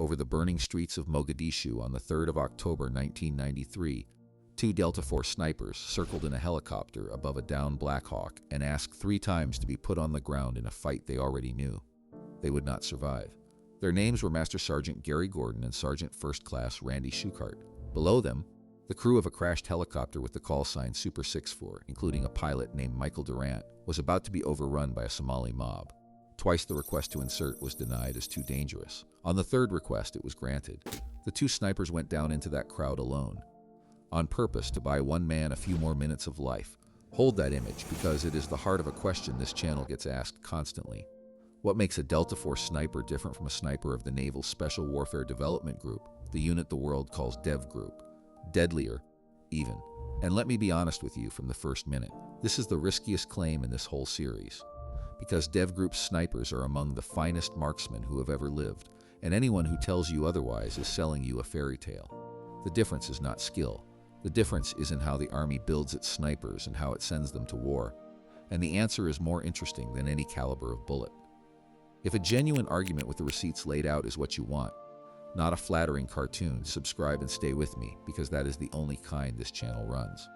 over the burning streets of Mogadishu on the 3rd of October 1993, two Delta Force snipers circled in a helicopter above a downed Black Hawk and asked 3 times to be put on the ground in a fight they already knew they would not survive. Their names were Master Sergeant Gary Gordon and Sergeant First Class Randy Schuchart. Below them, the crew of a crashed helicopter with the call sign Super 64, including a pilot named Michael Durant, was about to be overrun by a Somali mob. Twice the request to insert was denied as too dangerous. On the 3rd request, it was granted. The 2 snipers went down into that crowd alone, on purpose to buy one man a few more minutes of life. Hold that image, because it is the heart of a question this channel gets asked constantly. What makes a Delta Force sniper different from a sniper of the Naval Special Warfare Development Group, the unit the world calls DEVGRU? Deadlier, even. And let me be honest with you from the first minute, this is the riskiest claim in this whole series. Because DEVGRU's snipers are among the finest marksmen who have ever lived, and anyone who tells you otherwise is selling you a fairy tale. The difference is not skill. The difference is in how the Army builds its snipers and how it sends them to war. And the answer is more interesting than any caliber of bullet. If a genuine argument with the receipts laid out is what you want, not a flattering cartoon, subscribe and stay with me, because that is the only kind this channel runs.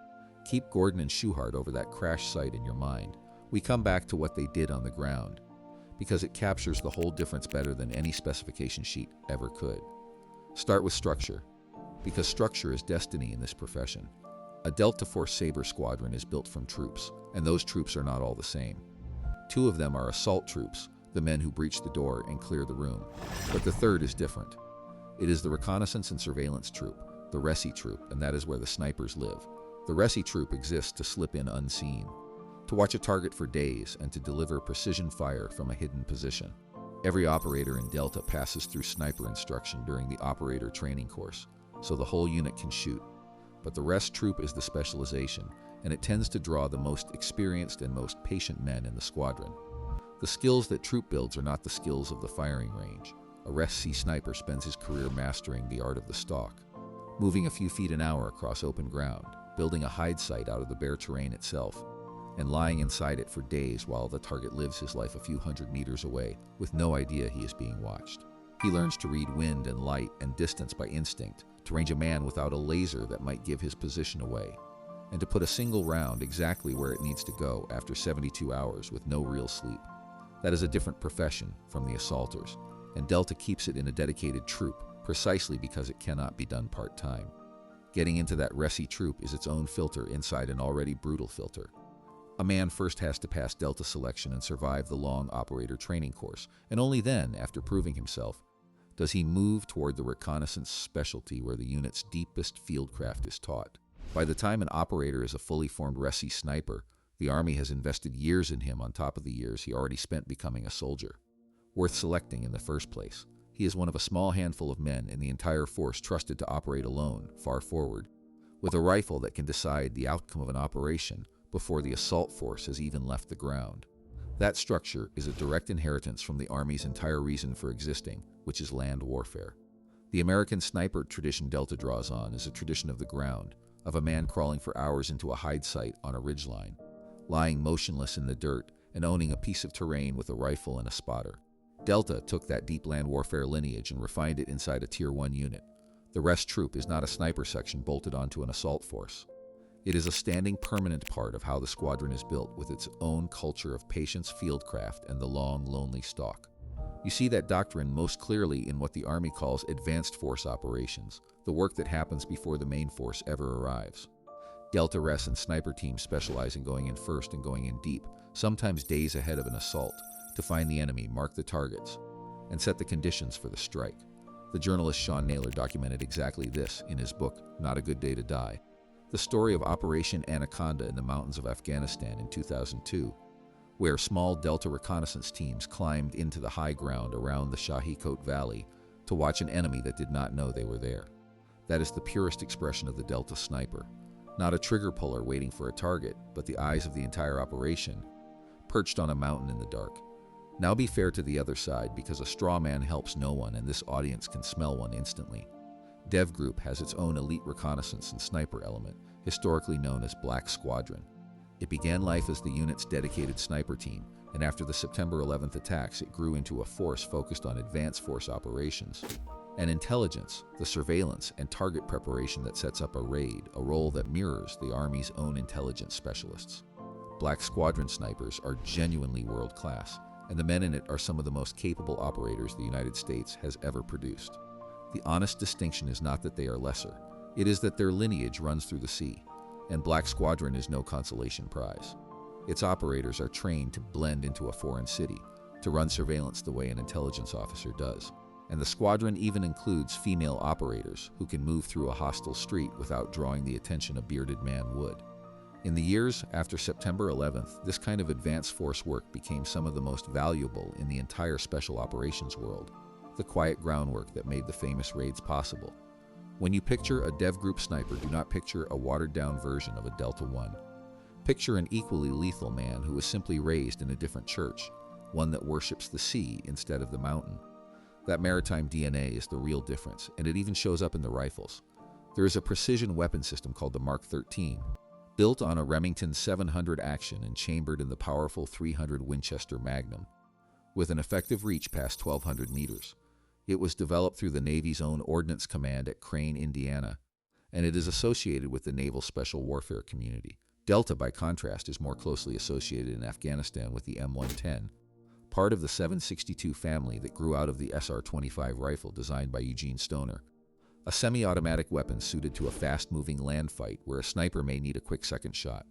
Keep Gordon and Schuchart over that crash site in your mind. We come back to what they did on the ground, because it captures the whole difference better than any specification sheet ever could. Start with structure, because structure is destiny in this profession. A Delta Force Sabre squadron is built from troops, and those troops are not all the same. 2 of them are assault troops, the men who breach the door and clear the room. But the 3rd is different. It is the reconnaissance and surveillance troop, the Resi troop, and that is where the snipers live. The Resi troop exists to slip in unseen, to watch a target for days, and to deliver precision fire from a hidden position. Every operator in Delta passes through sniper instruction during the operator training course, so the whole unit can shoot. But the Res troop is the specialization, and it tends to draw the most experienced and most patient men in the squadron. The skills that troop builds are not the skills of the firing range. A Res C sniper spends his career mastering the art of the stalk, moving a few feet an hour across open ground, building a hide site out of the bare terrain itself, and lying inside it for days while the target lives his life a few hundred meters away with no idea he is being watched. He learns to read wind and light and distance by instinct, to range a man without a laser that might give his position away, and to put a single round exactly where it needs to go after 72 hours with no real sleep. That is a different profession from the assaulters, and Delta keeps it in a dedicated troop precisely because it cannot be done part-time. Getting into that Resi troop is its own filter inside an already brutal filter. A man first has to pass Delta selection and survive the long operator training course, and only then, after proving himself, does he move toward the reconnaissance specialty where the unit's deepest fieldcraft is taught. By the time an operator is a fully formed Resi sniper, the Army has invested years in him on top of the years he already spent becoming a soldier. Worth selecting in the first place, he is one of a small handful of men in the entire force trusted to operate alone, far forward, with a rifle that can decide the outcome of an operation before the assault force has even left the ground. That structure is a direct inheritance from the Army's entire reason for existing, which is land warfare. The American sniper tradition Delta draws on is a tradition of the ground, of a man crawling for hours into a hide site on a ridgeline, lying motionless in the dirt and owning a piece of terrain with a rifle and a spotter. Delta took that deep land warfare lineage and refined it inside a Tier 1 unit. The Res troop is not a sniper section bolted onto an assault force. It is a standing permanent part of how the squadron is built, with its own culture of patience, fieldcraft, and the long, lonely stalk. You see that doctrine most clearly in what the Army calls advanced force operations, the work that happens before the main force ever arrives. Delta Res and sniper teams specialize in going in first and going in deep, sometimes days ahead of an assault, to find the enemy, mark the targets, and set the conditions for the strike. The journalist Sean Naylor documented exactly this in his book, Not a Good Day to Die, the story of Operation Anaconda in the mountains of Afghanistan in 2002, where small Delta reconnaissance teams climbed into the high ground around the Shahikot Valley to watch an enemy that did not know they were there. That is the purest expression of the Delta sniper. Not a trigger puller waiting for a target, but the eyes of the entire operation, perched on a mountain in the dark. Now be fair to the other side, because a straw man helps no one, and this audience can smell one instantly. DEVGRU has its own elite reconnaissance and sniper element, historically known as Black Squadron. It began life as the unit's dedicated sniper team, and after the September 11th attacks, it grew into a force focused on advanced force operations. And intelligence, the surveillance and target preparation that sets up a raid, a role that mirrors the Army's own intelligence specialists. Black Squadron snipers are genuinely world-class, and the men in it are some of the most capable operators the United States has ever produced. The honest distinction is not that they are lesser, it is that their lineage runs through the sea, and Black Squadron is no consolation prize. Its operators are trained to blend into a foreign city, to run surveillance the way an intelligence officer does. And the squadron even includes female operators who can move through a hostile street without drawing the attention a bearded man would. In the years after September 11th, this kind of advanced force work became some of the most valuable in the entire special operations world, the quiet groundwork that made the famous raids possible. When you picture a DEVGRU sniper, do not picture a watered-down version of a Delta One. Picture an equally lethal man who was simply raised in a different church, one that worships the sea instead of the mountain. That maritime DNA is the real difference, and it even shows up in the rifles. There is a precision weapon system called the Mark 13, built on a Remington 700 action and chambered in the powerful 300 Winchester Magnum, with an effective reach past 1,200 meters. It was developed through the Navy's own Ordnance Command at Crane, Indiana, and it is associated with the Naval Special Warfare community. Delta, by contrast, is more closely associated in Afghanistan with the M110, part of the 7.62 family that grew out of the SR-25 rifle designed by Eugene Stoner, a semi-automatic weapon suited to a fast-moving land fight where a sniper may need a quick second shot.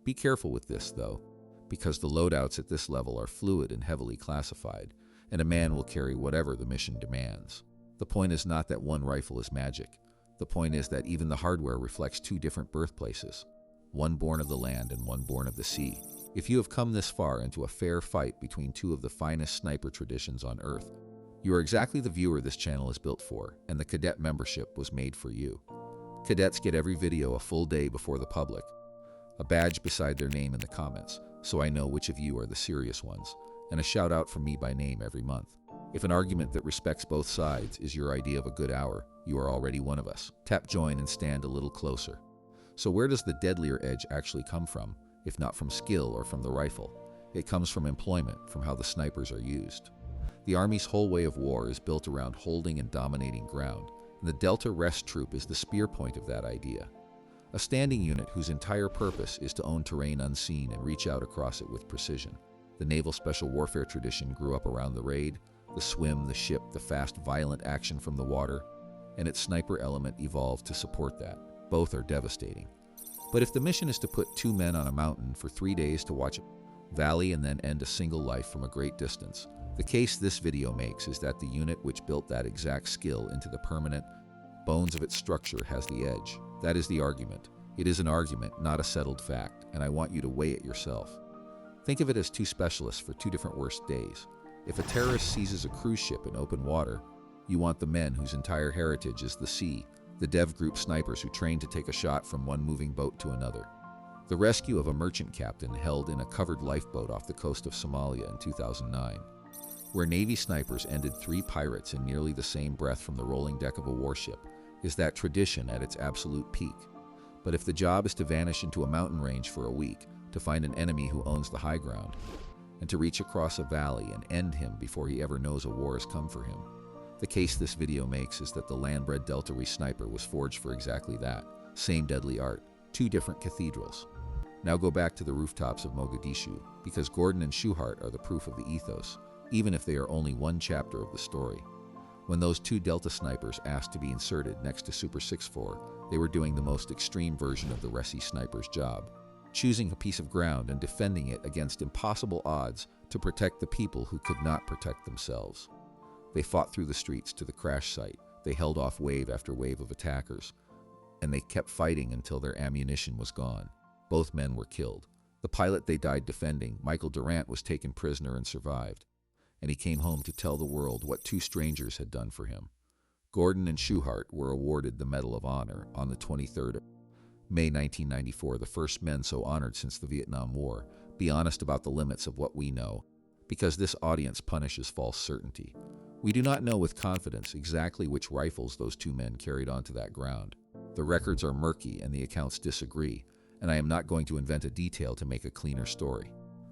Be careful with this, though, because the loadouts at this level are fluid and heavily classified, and a man will carry whatever the mission demands. The point is not that one rifle is magic. The point is that even the hardware reflects two different birthplaces, one born of the land and one born of the sea. If you have come this far into a fair fight between two of the finest sniper traditions on Earth, you are exactly the viewer this channel is built for, and the cadet membership was made for you. Cadets get every video a full day before the public, a badge beside their name in the comments, so I know which of you are the serious ones, and a shout out from me by name every month. If an argument that respects both sides is your idea of a good hour, you are already one of us. Tap join and stand a little closer. So where does the deadlier edge actually come from, if not from skill or from the rifle? It comes from employment, from how the snipers are used. The Army's whole way of war is built around holding and dominating ground, and the Delta Rest Troop is the spear point of that idea. A standing unit whose entire purpose is to own terrain unseen and reach out across it with precision. The naval special warfare tradition grew up around the raid, the swim, the ship, the fast, violent action from the water, and its sniper element evolved to support that. Both are devastating. But if the mission is to put two men on a mountain for 3 days to watch a valley and then end a single life from a great distance, the case this video makes is that the unit which built that exact skill into the permanent bones of its structure has the edge. That is the argument. It is an argument, not a settled fact, and I want you to weigh it yourself. Think of it as two specialists for two different worst days. If a terrorist seizes a cruise ship in open water, you want the men whose entire heritage is the sea, the DEVGRU snipers who train to take a shot from one moving boat to another. The rescue of a merchant captain held in a covered lifeboat off the coast of Somalia in 2009, where Navy snipers ended 3 pirates in nearly the same breath from the rolling deck of a warship, is that tradition at its absolute peak. But if the job is to vanish into a mountain range for a week, to find an enemy who owns the high ground, and to reach across a valley and end him before he ever knows a war has come for him, the case this video makes is that the land-bred Delta Re sniper was forged for exactly that. Same deadly art, 2 different cathedrals. Now go back to the rooftops of Mogadishu, because Gordon and Schuhart are the proof of the ethos, even if they are only one chapter of the story. When those 2 Delta snipers asked to be inserted next to Super 6-4, they were doing the most extreme version of the Resi sniper's job, choosing a piece of ground and defending it against impossible odds to protect the people who could not protect themselves. They fought through the streets to the crash site, they held off wave after wave of attackers, and they kept fighting until their ammunition was gone. Both men were killed. The pilot they died defending, Michael Durant, was taken prisoner and survived, and he came home to tell the world what 2 strangers had done for him. Gordon and Schuhart were awarded the Medal of Honor on the 23rd of May 1994, the first men so honored since the Vietnam War. Be honest about the limits of what we know, because this audience punishes false certainty. We do not know with confidence exactly which rifles those 2 men carried onto that ground. The records are murky and the accounts disagree, and I am not going to invent a detail to make a cleaner story.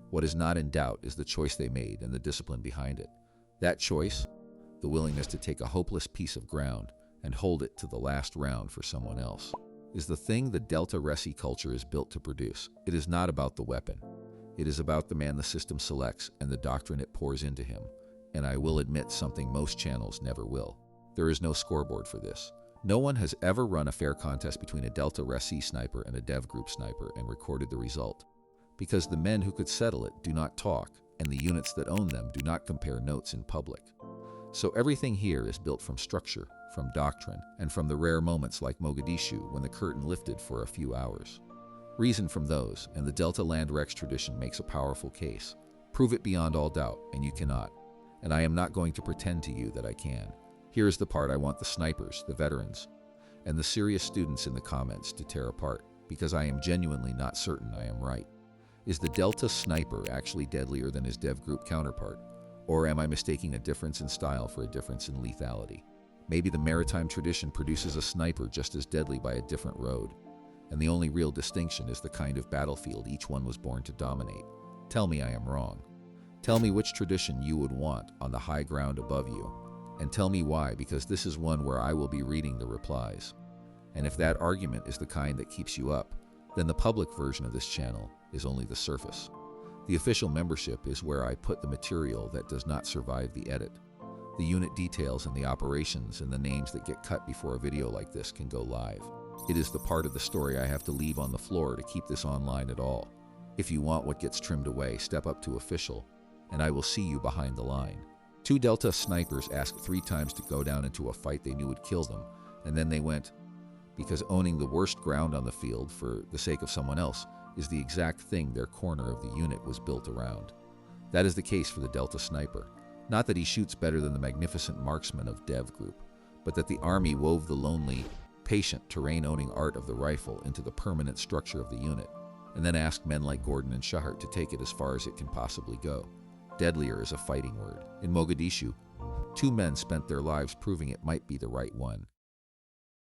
What is not in doubt is the choice they made and the discipline behind it. That choice? the willingness to take a hopeless piece of ground and hold it to the last round for someone else, is the thing the Delta Resi culture is built to produce. It is not about the weapon. It is about the man the system selects and the doctrine it pours into him. And I will admit something most channels never will. There is no scoreboard for this. No one has ever run a fair contest between a Delta Resi sniper and a DEVGRU sniper and recorded the result. Because the men who could settle it do not talk, and the units that own them do not compare notes in public. So everything here is built from structure, from doctrine, and from the rare moments like Mogadishu when the curtain lifted for a few hours. Reason from those, and the Delta Land Rex tradition makes a powerful case. Prove it beyond all doubt, and you cannot. And I am not going to pretend to you that I can. Here is the part I want the snipers, the veterans, and the serious students in the comments to tear apart, because I am genuinely not certain I am right. Is the Delta sniper actually deadlier than his DEVGRU counterpart? Or am I mistaking a difference in style for a difference in lethality? Maybe the maritime tradition produces a sniper just as deadly by a different road, and the only real distinction is the kind of battlefield each one was born to dominate. Tell me I am wrong. Tell me which tradition you would want on the high ground above you, and tell me why, because this is one where I will be reading the replies. And if that argument is the kind that keeps you up, then the public version of this channel is only the surface. The official membership is where I put the material that does not survive the edit. The unit details and the operations and the names that get cut before a video like this can go live. It is the part of the story I have to leave on the floor to keep this online at all. If you want what gets trimmed away, step up to official, and I will see you behind the line. 2 Delta snipers asked 3 times to go down into a fight they knew would kill them, and then they went, because owning the worst ground on the field for the sake of someone else is the exact thing their corner of the unit was built around. That is the case for the Delta sniper. Not that he shoots better than the magnificent marksman of DEVGRU, but that the Army wove the lonely, patient, terrain-owning art of the rifle into the permanent structure of the unit, and then asked men like Gordon and Shahart to take it as far as it can possibly go. Deadlier is a fighting word. In Mogadishu, 2 men spent their lives proving it might be the right one,